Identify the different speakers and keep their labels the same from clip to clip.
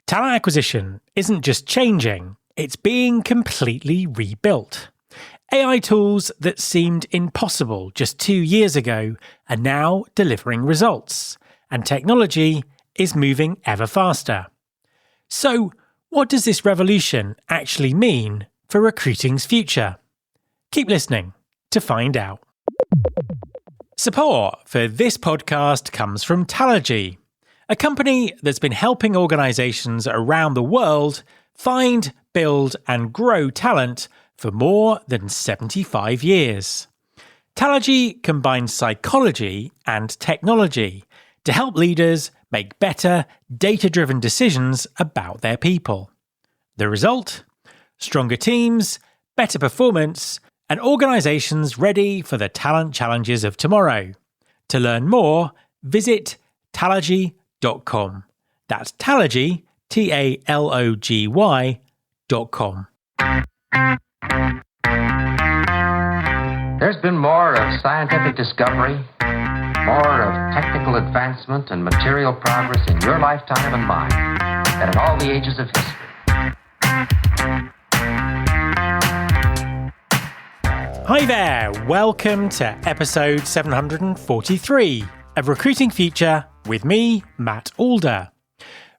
Speaker 1: Talent acquisition isn't just changing, it's being completely rebuilt. AI tools that seemed impossible just 2 years ago are now delivering results, and technology is moving ever faster. So, what does this revolution actually mean for recruiting's future? Keep listening to find out. Support for this podcast comes from Talergy, a company that's been helping organizations around the world find, build, and grow talent for more than 75 years. Talergy combines psychology and technology to help leaders make better, data-driven decisions about their people. The result? Stronger teams, better performance, and organizations ready for the talent challenges of tomorrow. To learn more, visit talergy.com. That's Talergy, TALOGY.com.
Speaker 2: There's been more of scientific discovery, more of technical advancement and material progress in your lifetime and mine than in all the ages of history.
Speaker 1: Hi there, welcome to episode 743 of Recruiting Future with me, Matt Alder.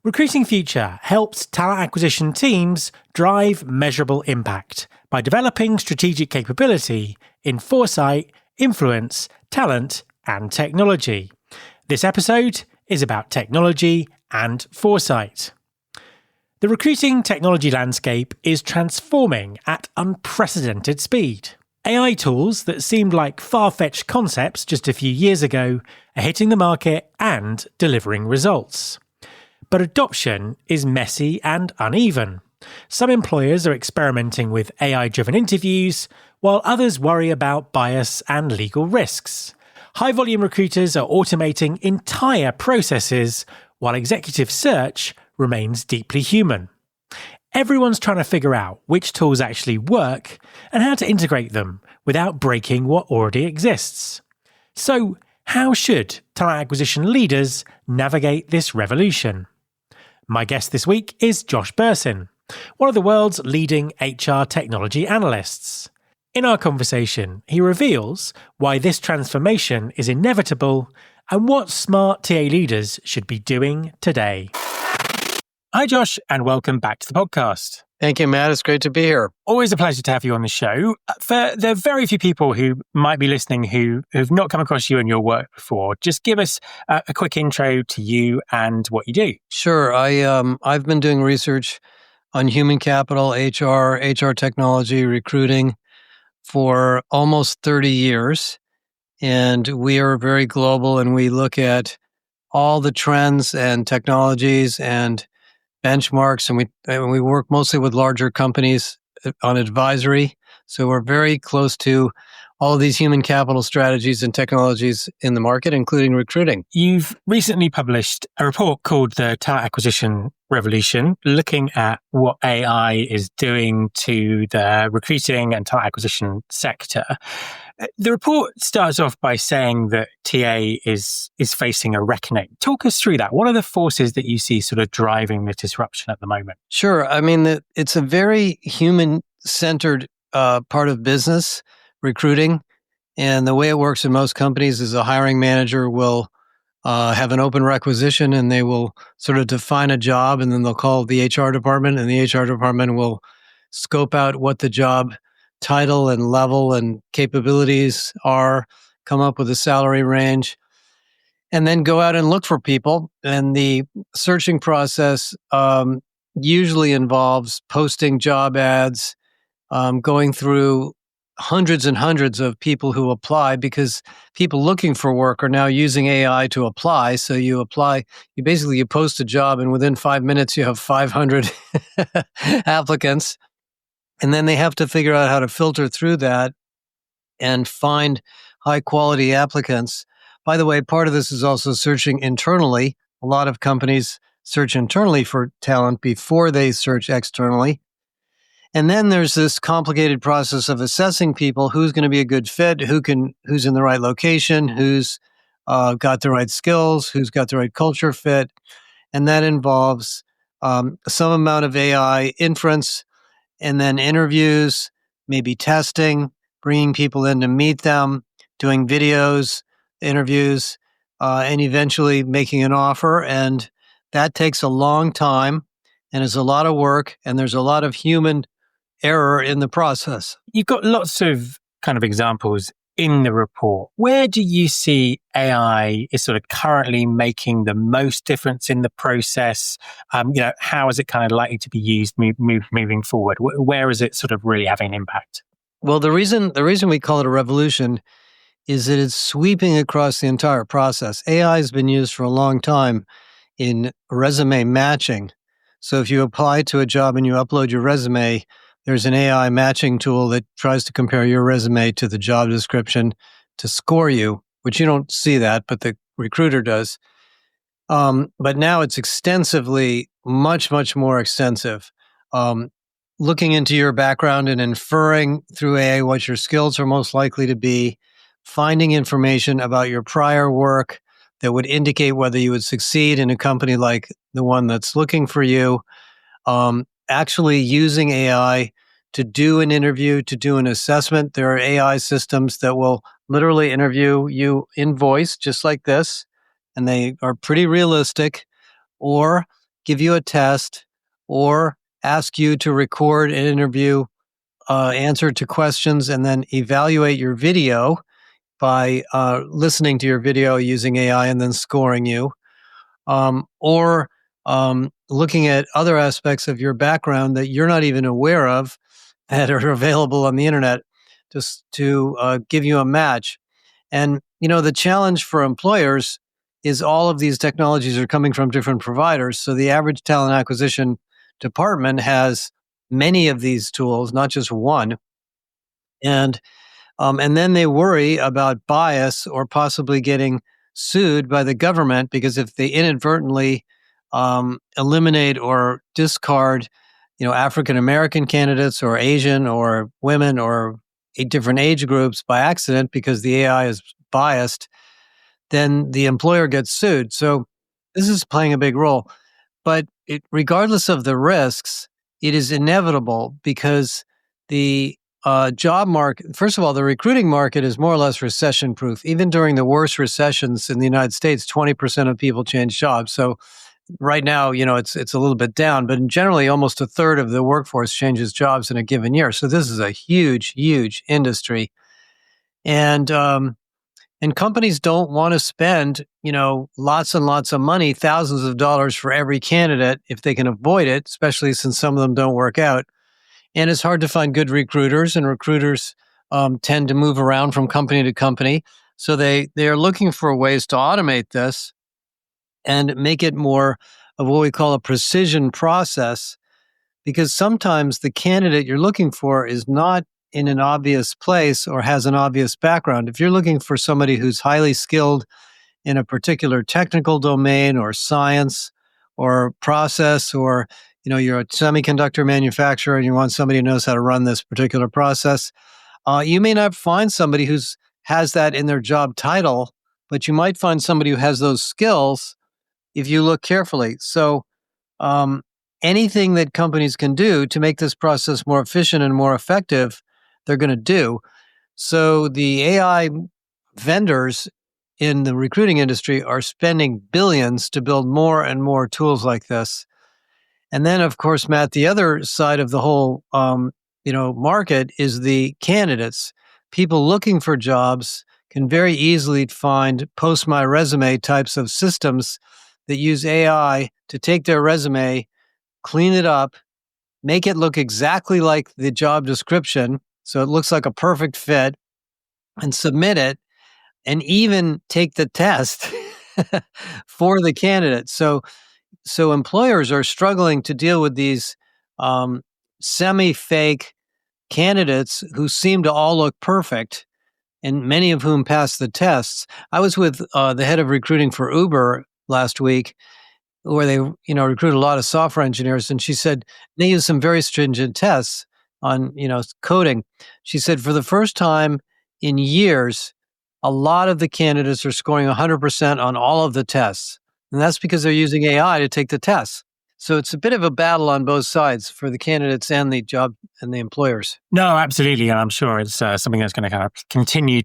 Speaker 1: Recruiting Future helps talent acquisition teams drive measurable impact by developing strategic capability in foresight, influence, talent, and technology. This episode is about technology and foresight. The recruiting technology landscape is transforming at unprecedented speed. AI tools that seemed like far-fetched concepts just a few years ago are hitting the market and delivering results. But adoption is messy and uneven. Some employers are experimenting with AI-driven interviews, while others worry about bias and legal risks. High-volume recruiters are automating entire processes, while executive search remains deeply human. Everyone's trying to figure out which tools actually work and how to integrate them without breaking what already exists. So, how should talent acquisition leaders navigate this revolution? My guest this week is Josh Bursin, one of the world's leading HR technology analysts. In our conversation, he reveals why this transformation is inevitable and what smart TA leaders should be doing today. Hi, Josh, and welcome back to the podcast.
Speaker 3: Thank you, Matt. It's great to be here.
Speaker 1: Always a pleasure to have you on the show. There are very few people who might be listening who've not come across you and your work before. Just give us a quick intro to you and what you do.
Speaker 3: Sure. I've been doing research on human capital, HR technology, recruiting for almost 30 years. And we are very global, and we look at all the trends and technologies and benchmarks, and we work mostly with larger companies on advisory. So we're very close to all of these human capital strategies and technologies in the market, including recruiting.
Speaker 1: You've recently published a report called The Talent Acquisition Revolution, looking at what AI is doing to the recruiting and talent acquisition sector. The report starts off by saying that TA is facing a reckoning. Talk us through that. What are the forces that you see sort of driving the disruption at the moment?
Speaker 3: Sure. I mean, it's a very human-centered part of business, recruiting. And the way it works in most companies is a hiring manager will have an open requisition, and they will sort of define a job, and then they'll call the HR department, and the HR department will scope out what the job title and level and capabilities are, come up with a salary range, and then go out and look for people. And the searching process usually involves posting job ads, going through hundreds and hundreds of people who apply, because people looking for work are now using AI to apply. So you apply, you post a job, and within 5 minutes you have 500 applicants. And then they have to figure out how to filter through that and find high quality applicants. By the way, part of this is also searching internally. A lot of companies search internally for talent before they search externally. And then there's this complicated process of assessing people, who's going to be a good fit, who's in the right location, who's got the right skills, who's got the right culture fit. And that involves some amount of AI inference, and then interviews, maybe testing, bringing people in to meet them, doing videos, interviews, and eventually making an offer. And that takes a long time and is a lot of work, and there's a lot of human error in the process.
Speaker 1: You've got lots of kind of examples in the report. Where do you see AI is sort of currently making the most difference in the process? How is it kind of likely to be used moving forward? Where is it sort of really having an impact?
Speaker 3: Well, the reason we call it a revolution is that it's sweeping across the entire process. AI has been used for a long time in resume matching. So if you apply to a job and you upload your resume, there's an AI matching tool that tries to compare your resume to the job description to score you, which you don't see that, but the recruiter does. But now it's extensively, much, much more extensive. Looking into your background and inferring through AI what your skills are most likely to be, finding information about your prior work that would indicate whether you would succeed in a company like the one that's looking for you, actually using AI to do an interview, to do an assessment. There are AI systems that will literally interview you in voice, just like this, and they are pretty realistic, or give you a test, or ask you to record an interview, answer to questions, and then evaluate your video by listening to your video using AI and then scoring you, or looking at other aspects of your background that you're not even aware of that are available on the internet just to give you a match. And, the challenge for employers is all of these technologies are coming from different providers. So the average talent acquisition department has many of these tools, not just one. And then they worry about bias or possibly getting sued by the government because if they inadvertently eliminate or discard, African American candidates or Asian or women or different age groups by accident because the AI is biased, then the employer gets sued. So this is playing a big role. But regardless of the risks, it is inevitable because the job market, first of all, the recruiting market is more or less recession proof. Even during the worst recessions in the United States, 20% of people change jobs. So right now, it's a little bit down, but generally almost a third of the workforce changes jobs in a given year. So this is a huge, huge industry. And companies don't want to spend, lots and lots of money, thousands of dollars for every candidate if they can avoid it, especially since some of them don't work out. And it's hard to find good recruiters, and recruiters tend to move around from company to company. So they are looking for ways to automate this and make it more of what we call a precision process, because sometimes the candidate you're looking for is not in an obvious place or has an obvious background. If you're looking for somebody who's highly skilled in a particular technical domain or science or process, or you're a semiconductor manufacturer and you want somebody who knows how to run this particular process, you may not find somebody who's has that in their job title, but you might find somebody who has those skills if you look carefully. So anything that companies can do to make this process more efficient and more effective, they're going to do. So the AI vendors in the recruiting industry are spending billions to build more and more tools like this. And then, of course, Matt, the other side of the whole market is the candidates. People looking for jobs can very easily find post my resume types of systems that use AI to take their resume, clean it up, make it look exactly like the job description, so it looks like a perfect fit, and submit it, and even take the test for the candidate. So employers are struggling to deal with these semi-fake candidates who seem to all look perfect, and many of whom pass the tests. I was with the head of recruiting for Uber last week, where they recruit a lot of software engineers, and she said they use some very stringent tests on coding. She said for the first time in years, a lot of the candidates are scoring 100% on all of the tests, and that's because they're using AI to take the tests. So it's a bit of a battle on both sides for the candidates and the job and the employers.
Speaker 1: No, absolutely, and I'm sure it's something that's going to kind of continue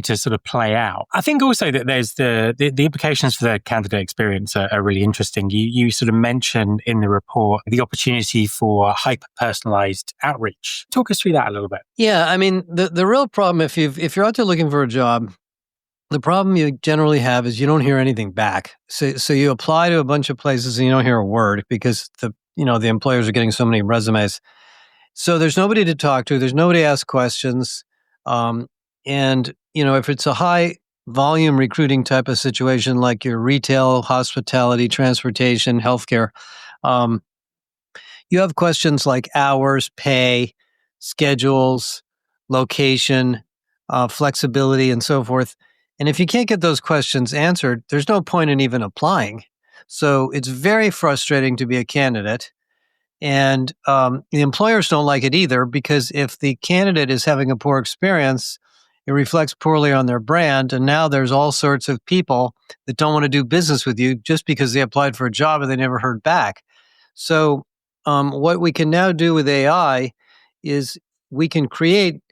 Speaker 1: to sort of play out. I think also that there's the implications for the candidate experience are really interesting. You sort of mentioned in the report the opportunity for hyper personalized outreach. Talk us through that a little bit.
Speaker 3: Yeah, I mean the real problem if you're out there looking for a job, the problem you generally have is you don't hear anything back. So you apply to a bunch of places and you don't hear a word because the employers are getting so many resumes. So there's nobody to talk to. There's nobody to ask questions. And if it's a high volume recruiting type of situation like your retail, hospitality, transportation, healthcare, you have questions like hours, pay, schedules, location, flexibility, and so forth. And if you can't get those questions answered, there's no point in even applying. So it's very frustrating to be a candidate. And the employers don't like it either because if the candidate is having a poor experience, it reflects poorly on their brand. And now there's all sorts of people that don't want to do business with you just because they applied for a job and they never heard back. So what we can now do with AI is we can create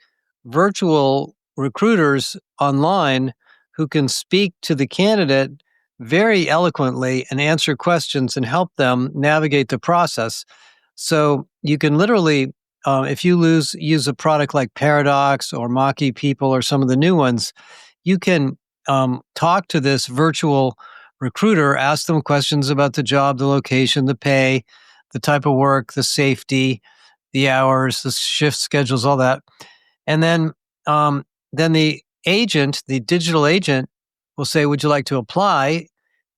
Speaker 3: virtual recruiters online who can speak to the candidate very eloquently and answer questions and help them navigate the process. So you can literally, if you use a product like Paradox or Maki People or some of the new ones, you can talk to this virtual recruiter, ask them questions about the job, the location, the pay, the type of work, the safety, the hours, the shift schedules, all that. And then the agent, the digital agent, will say, would you like to apply?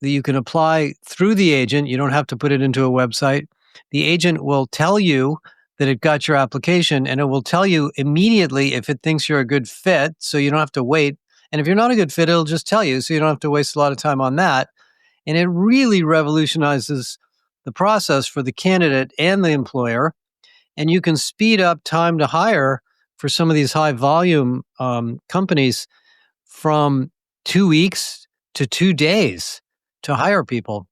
Speaker 3: You can apply through the agent. You don't have to put it into a website. The agent will tell you that it got your application, and it will tell you immediately if it thinks you're a good fit, so you don't have to wait. And if you're not a good fit, it'll just tell you, so you don't have to waste a lot of time on that. And it really revolutionizes the process for the candidate and the employer. And you can speed up time to hire for some of these high volume companies from 2 weeks to 2 days to hire people.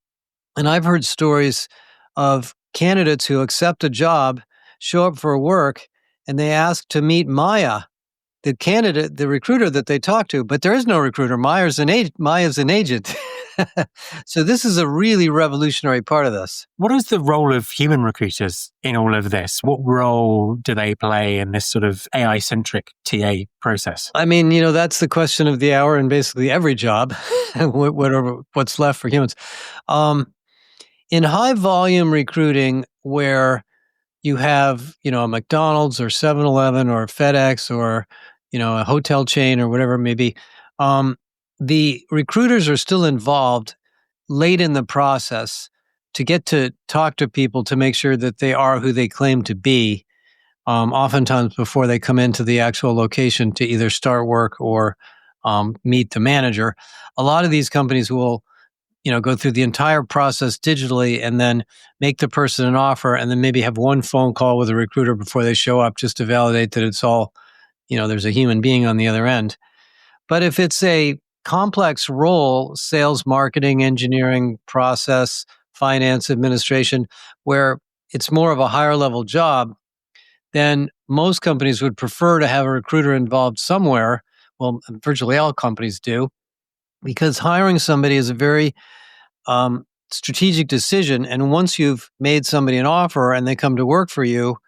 Speaker 3: And I've heard stories of candidates who accept a job, show up for work, and they ask to meet Maya, the candidate, the recruiter that they talk to. But there is no recruiter. Maya's an agent. So this is a really revolutionary part of this.
Speaker 1: What is the role of human recruiters in all of this? What role do they play in this sort of AI-centric TA process?
Speaker 3: I mean, that's the question of the hour in basically every job, what's left for humans. In high volume recruiting where you have, a McDonald's or 7-Eleven or FedEx or, a hotel chain or whatever it may be, the recruiters are still involved late in the process to get to talk to people to make sure that they are who they claim to be, oftentimes before they come into the actual location to either start work or meet the manager. A lot of these companies will go through the entire process digitally and then make the person an offer and then maybe have one phone call with a recruiter before they show up just to validate that it's all, there's a human being on the other end. But if it's a complex role, sales, marketing, engineering, process, finance, administration, where it's more of a higher level job, then most companies would prefer to have a recruiter involved somewhere. Well, virtually all companies do, because hiring somebody is a very strategic decision. And once you've made somebody an offer and they come to work for you,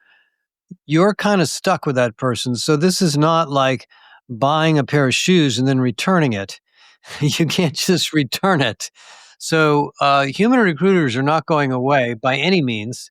Speaker 3: you're kind of stuck with that person. So this is not like buying a pair of shoes and then returning it. You can't just return it. So human recruiters are not going away by any means.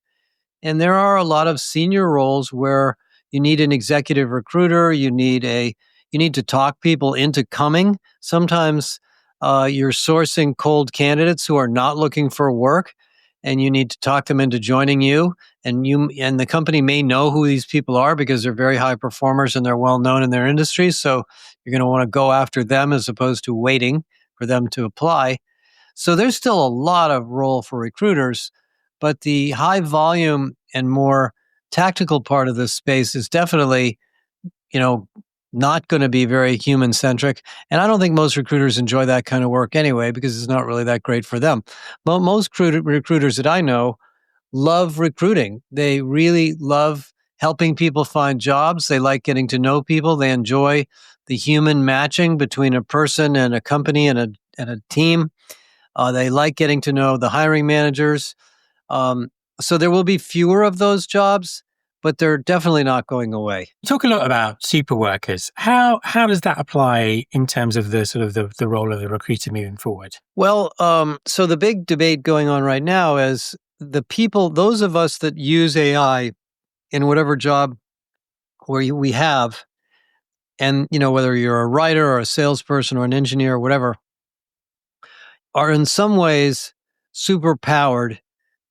Speaker 3: And there are a lot of senior roles where you need an executive recruiter. You need to talk people into coming. Sometimes you're sourcing cold candidates who are not looking for work, and you need to talk them into joining you. And the company may know who these people are because they're very high performers and they're well known in their industry. So you're going to want to go after them as opposed to waiting for them to apply. So there's still a lot of role for recruiters, but the high volume and more tactical part of this space is definitely, not going to be very human centric. And I don't think most recruiters enjoy that kind of work anyway, because it's not really that great for them. But most recruiters that I know love recruiting. They really love helping people find jobs. They like getting to know people. They enjoy the human matching between a person and a company and a team. They like getting to know the hiring managers. So there will be fewer of those jobs, but they're definitely not going away.
Speaker 1: You talk a lot about super workers. How does that apply in terms of the sort of the role of the recruiter moving forward?
Speaker 3: Well, so the big debate going on right now is the people, those of us that use AI in whatever job where we have, and whether you're a writer or a salesperson or an engineer or whatever, are in some ways super powered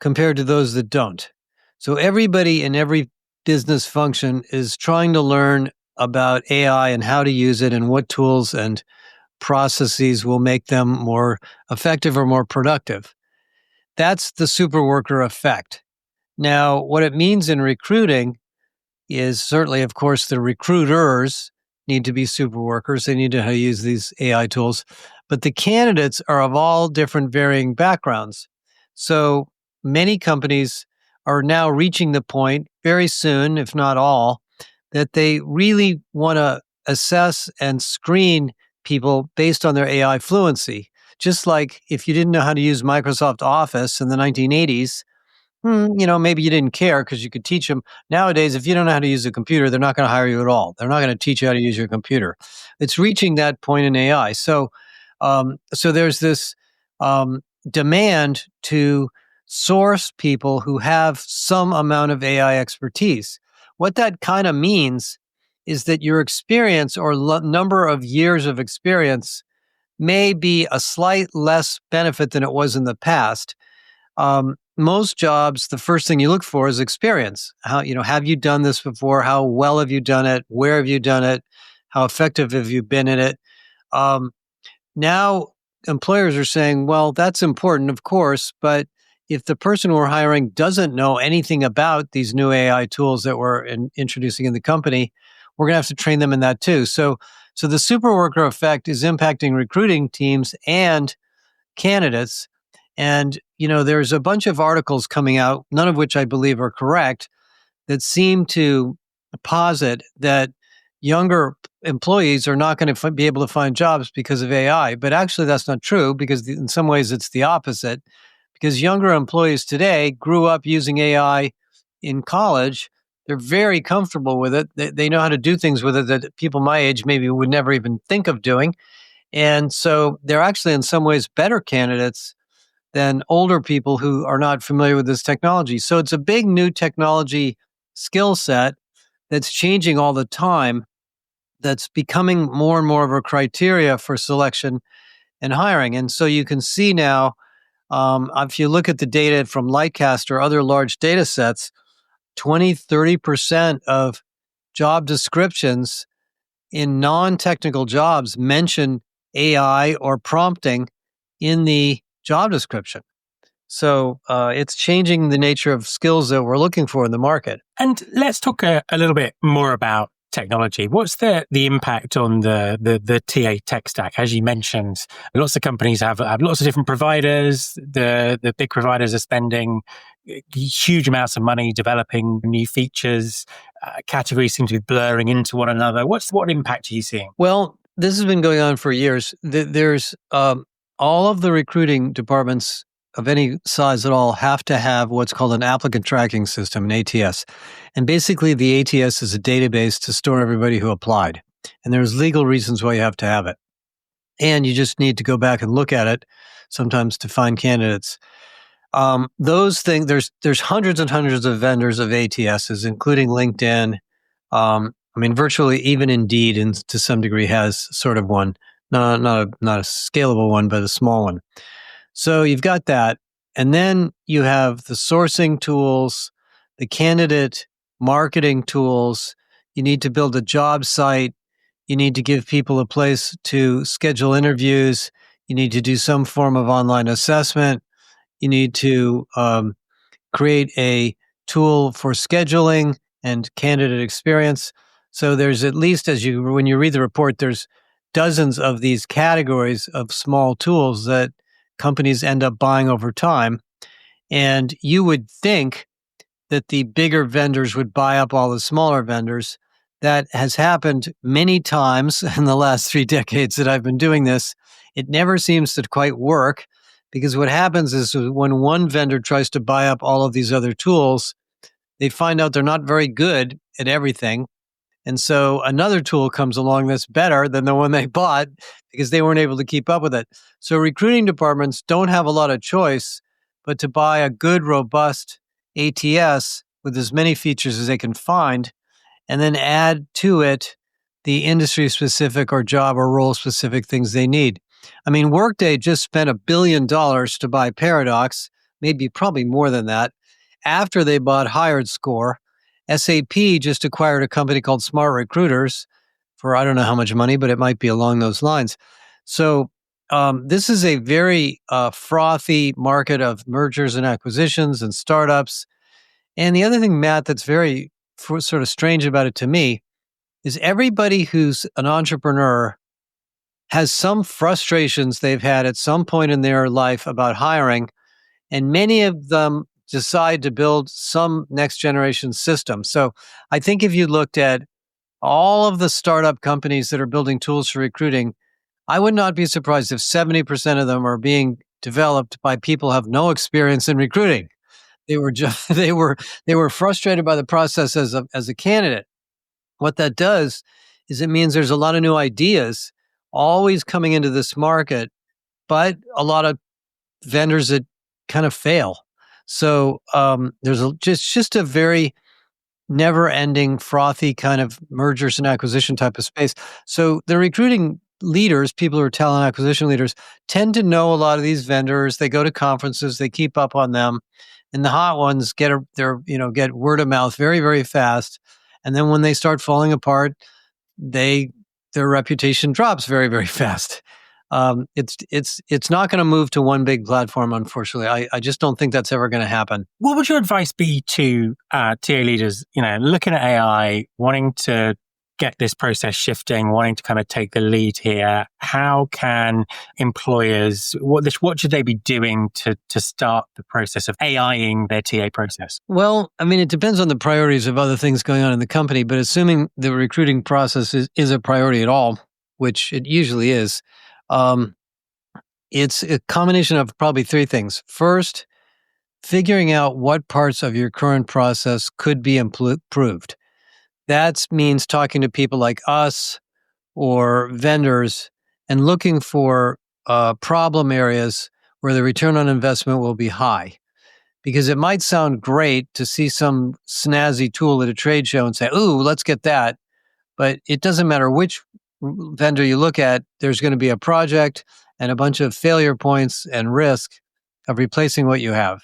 Speaker 3: compared to those that don't. So everybody in every business function is trying to learn about AI and how to use it and what tools and processes will make them more effective or more productive. That's the super worker effect. Now, what it means in recruiting is certainly, of course, the recruiters need to be super workers. They need to know how to use these AI tools. But the candidates are of all different varying backgrounds. So many companies are now reaching the point very soon, if not all, that they really want to assess and screen people based on their AI fluency. Just like if you didn't know how to use Microsoft Office in the 1980s, maybe you didn't care because you could teach them. Nowadays, if you don't know how to use a computer, they're not going to hire you at all. They're not going to teach you how to use your computer. It's reaching that point in AI. So there's this demand to source people who have some amount of AI expertise. What that kind of means is that your experience or number of years of experience may be a slight less benefit than it was in the past. Most jobs, the first thing you look for is experience. How, have you done this before? How well have you done it? Where have you done it? How effective have you been in it? Now employers are saying, well, that's important, of course, but if the person we're hiring doesn't know anything about these new AI tools that we're introducing in the company, we're going to have to train them in that too. So the super worker effect is impacting recruiting teams and candidates. And, there's a bunch of articles coming out, none of which I believe are correct, that seem to posit that younger employees are not going to be able to find jobs because of AI. But actually, that's not true because in some ways it's the opposite. Because younger employees today grew up using AI in college. They're very comfortable with it. They know how to do things with it that people my age maybe would never even think of doing. And so they're actually in some ways better candidates than older people who are not familiar with this technology. So it's a big new technology skill set that's changing all the time, that's becoming more and more of a criteria for selection and hiring. And so you can see now, if you look at the data from Lightcast or other large data sets, 20-30% of job descriptions in non-technical jobs mention AI or prompting in the job description. So it's changing the nature of skills that we're looking for in the market.
Speaker 1: And let's talk a little bit more about technology. What's the impact on the TA tech stack? As you mentioned, lots of companies have lots of different providers. The big providers are spending huge amounts of money developing new features. Categories seem to be blurring into one another. What impact are you seeing?
Speaker 3: Well, this has been going on for years. There's all of the recruiting departments of any size at all have to have what's called an applicant tracking system, an ATS. And basically the ATS is a database to store everybody who applied. And there's legal reasons why you have to have it. And you just need to go back and look at it sometimes to find candidates. Those things, there's hundreds and hundreds of vendors of ATSs, including LinkedIn. Virtually even Indeed, and to some degree, has sort of one, not a scalable one, but a small one. So you've got that, and then you have the sourcing tools, the candidate marketing tools. You need to build a job site. You need to give people a place to schedule interviews. You need to do some form of online assessment. You need to create a tool for scheduling and candidate experience. So there's at least, when you read the report, there's dozens of these categories of small tools that companies end up buying over time. And you would think that the bigger vendors would buy up all the smaller vendors. That has happened many times in the last 3 decades that I've been doing this. It never seems to quite work because what happens is when one vendor tries to buy up all of these other tools, they find out they're not very good at everything. And so another tool comes along that's better than the one they bought because they weren't able to keep up with it. So recruiting departments don't have a lot of choice but to buy a good, robust ATS with as many features as they can find and then add to it the industry specific or job or role specific things they need. I mean, Workday just spent $1 billion to buy Paradox, maybe probably more than that, after they bought HiredScore. SAP just acquired a company called Smart Recruiters for I don't know how much money, but it might be along those lines. So this is a very frothy market of mergers and acquisitions and startups. And the other thing, Matt, that's very sort of strange about it to me is everybody who's an entrepreneur has some frustrations they've had at some point in their life about hiring, and many of them decide to build some next generation system. So I think if you looked at all of the startup companies that are building tools for recruiting, I would not be surprised if 70% of them are being developed by people who have no experience in recruiting. They were just they were frustrated by the process as a candidate. What that does is it means there's a lot of new ideas always coming into this market, but a lot of vendors that kind of fail. So there's just a very never-ending, frothy kind of mergers and acquisition type of space. So the recruiting leaders, people who are talent acquisition leaders, tend to know a lot of these vendors. They go to conferences, they keep up on them, and the hot ones get word of mouth very, very fast. And then when they start falling apart, their reputation drops very, very fast. It's not going to move to one big platform, unfortunately. I just don't think that's ever going to happen.
Speaker 1: What would your advice be to TA leaders, looking at AI, wanting to get this process shifting, wanting to kind of take the lead here? How can employers, what should they be doing to start the process of AIing their TA process?
Speaker 3: Well, I mean, it depends on the priorities of other things going on in the company, but assuming the recruiting process is a priority at all, which it usually is, it's a combination of probably 3 things. First, figuring out what parts of your current process could be improved. That means talking to people like us or vendors and looking for problem areas where the return on investment will be high. Because it might sound great to see some snazzy tool at a trade show and say, ooh, let's get that. But it doesn't matter which vendor you look at, there's going to be a project and a bunch of failure points and risk of replacing what you have.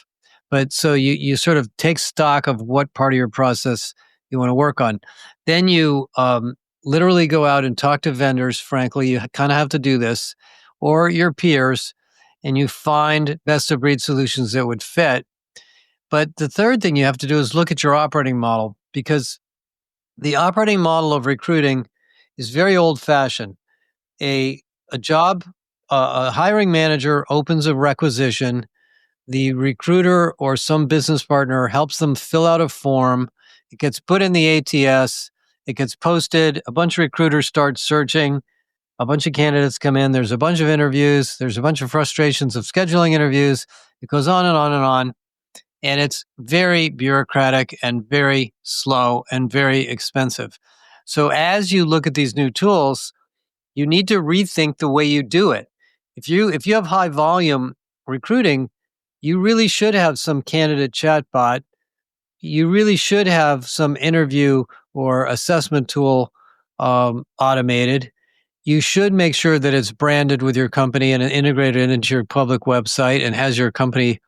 Speaker 3: But so you sort of take stock of what part of your process you want to work on. Then you literally go out and talk to vendors. Frankly, you kind of have to do this, or your peers, and you find best of breed solutions that would fit. But the third thing you have to do is look at your operating model, because the operating model of recruiting is very old fashioned. A hiring manager opens a requisition. The recruiter or some business partner helps them fill out a form. It gets put in the ATS. It gets posted. A bunch of recruiters start searching. A bunch of candidates come in. There's a bunch of interviews. There's a bunch of frustrations of scheduling interviews. It goes on and on and on. And it's very bureaucratic and very slow and very expensive. So as you look at these new tools, you need to rethink the way you do it. If you have high volume recruiting, you really should have some candidate chatbot. You really should have some interview or assessment tool automated. You should make sure that it's branded with your company and integrated into your public website and has your company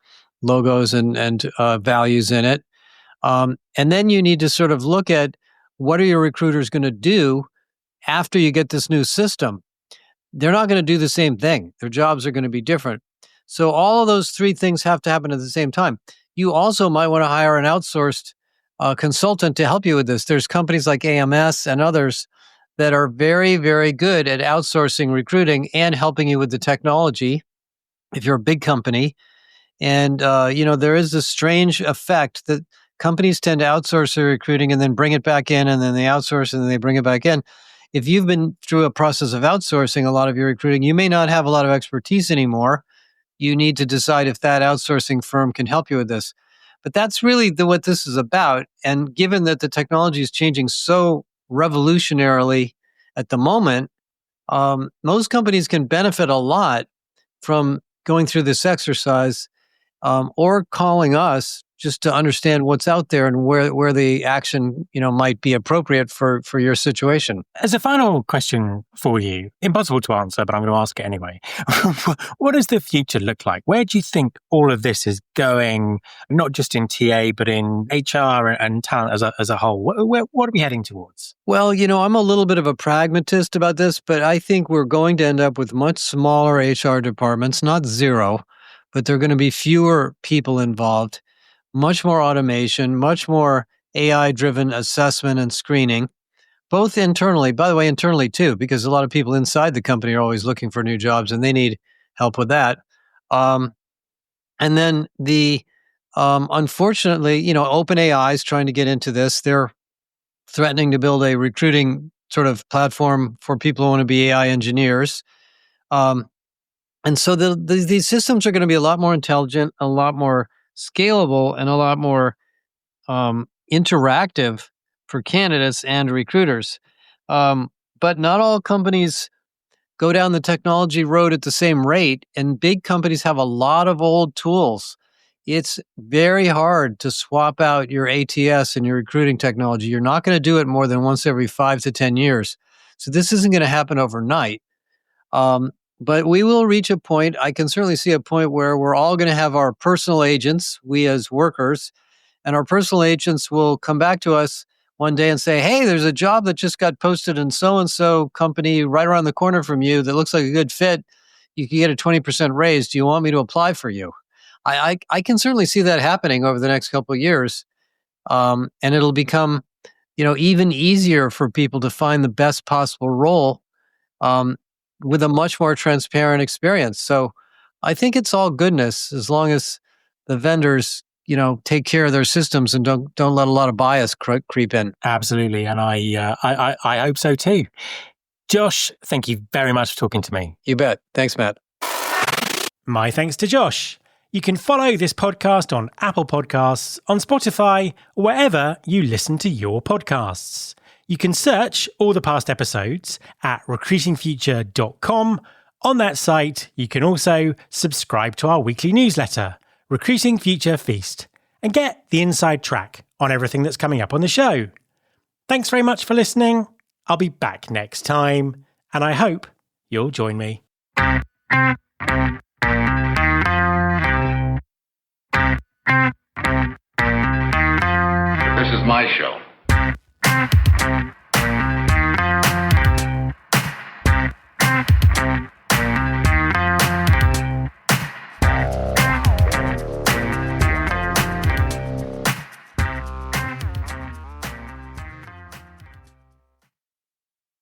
Speaker 3: logos and values in it. And then you need to sort of look at what are your recruiters going to do after you get this new system. They're not going to do the same thing. Their jobs are going to be different. So all of those 3 things have to happen at the same time. You also might want to hire an outsourced consultant to help you with this. There's companies like AMS and others that are very, very good at outsourcing recruiting and helping you with the technology if you're a big company. And, there is this strange effect that companies tend to outsource their recruiting and then bring it back in, and then they outsource and then they bring it back in. If you've been through a process of outsourcing a lot of your recruiting, you may not have a lot of expertise anymore. You need to decide if that outsourcing firm can help you with this. But that's really what this is about. And given that the technology is changing so revolutionarily at the moment, most companies can benefit a lot from going through this exercise, or calling us just to understand what's out there and where the action might be appropriate for your situation.
Speaker 1: As a final question for you, impossible to answer, but I'm going to ask it anyway. What does the future look like? Where do you think all of this is going, not just in TA, but in HR and talent as a whole? What are we heading towards?
Speaker 3: Well, I'm a little bit of a pragmatist about this, but I think we're going to end up with much smaller HR departments, not zero, but there are going to be fewer people involved, much more automation, much more AI-driven assessment and screening, both internally, by the way, internally too, because a lot of people inside the company are always looking for new jobs and they need help with that. And then unfortunately, OpenAI is trying to get into this. They're threatening to build a recruiting sort of platform for people who want to be AI engineers. And so these systems are going to be a lot more intelligent, a lot more scalable, and a lot more interactive for candidates and recruiters. But not all companies go down the technology road at the same rate, and big companies have a lot of old tools. It's very hard to swap out your ATS and your recruiting technology. You're not going to do it more than once every 5 to 10 years. So this isn't going to happen overnight. But we will reach a point, I can certainly see a point where we're all going to have our personal agents, we as workers, and our personal agents will come back to us one day and say, hey, there's a job that just got posted in so-and-so company right around the corner from you that looks like a good fit. You can get a 20% raise. Do you want me to apply for you? I can certainly see that happening over the next couple of years. And it'll become, even easier for people to find the best possible role with a much more transparent experience. So I think it's all goodness as long as the vendors, take care of their systems and don't let a lot of bias creep in.
Speaker 1: Absolutely. And I hope so too. Josh, thank you very much for talking to me.
Speaker 3: You bet. Thanks, Matt.
Speaker 1: My thanks to Josh. You can follow this podcast on Apple Podcasts, on Spotify, or wherever you listen to your podcasts. You can search all the past episodes at recruitingfuture.com. On that site, you can also subscribe to our weekly newsletter, Recruiting Future Feast, and get the inside track on everything that's coming up on the show. Thanks very much for listening. I'll be back next time, and I hope you'll join me.
Speaker 4: This is my show.